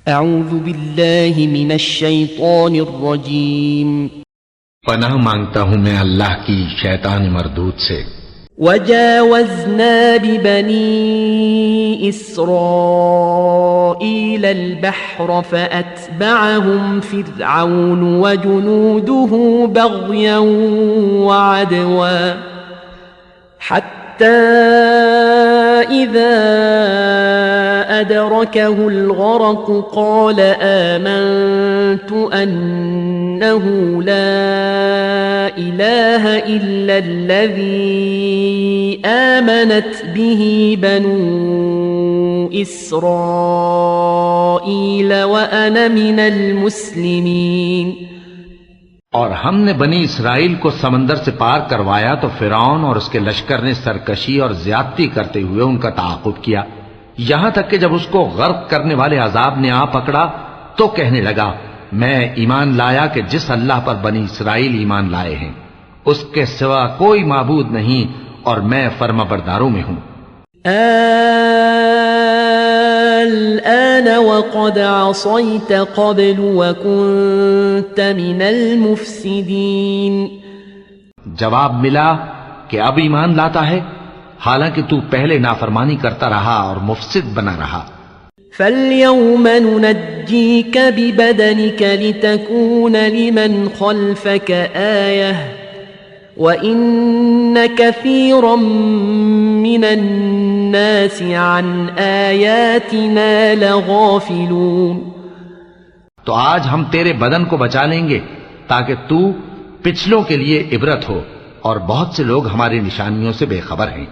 اعوذ باللہ من الشیطان الرجیم پناہ مانگتا ہوں میں اللہ کی شیطان مردود سے۔ وجاوزنا ببنی اسرائیل البحر فأتبعهم فرعون وجنوده بغيا وعدوا حتى إذا أدركه الغرق قال آمنت أنه لا إله إلا الذي آمنت به بنو إسرائيل وأنا من المسلمين۔ اور ہم نے بنی اسرائیل کو سمندر سے پار کروایا تو فرعون اور اس کے لشکر نے سرکشی اور زیادتی کرتے ہوئے ان کا تعاقب کیا، یہاں تک کہ جب اس کو غرق کرنے والے عذاب نے آ پکڑا تو کہنے لگا میں ایمان لایا کہ جس اللہ پر بنی اسرائیل ایمان لائے ہیں اس کے سوا کوئی معبود نہیں اور میں فرما برداروں میں ہوں۔ الآن وقد عصيت قبل وكنت من المفسدين۔ جواب ملا کہ اب ایمان لاتا ہے حالانکہ تو پہلے نافرمانی کرتا رہا اور مفسد بنا رہا۔ فَالْيَوْمَ نُنَجِّيكَ بِبَدَنِكَ لِتَكُونَ لِمَنْ خَلْفَكَ آيَةً وَإِنَّ كَثِيرًا مِّنَ النَّاسِ عَنْ آيَاتِنَا لَغَافِلُونَ۔ تو آج ہم تیرے بدن کو بچا لیں گے تاکہ تو پچھلوں کے لیے عبرت ہو، اور بہت سے لوگ ہماری نشانیوں سے بے خبر ہیں۔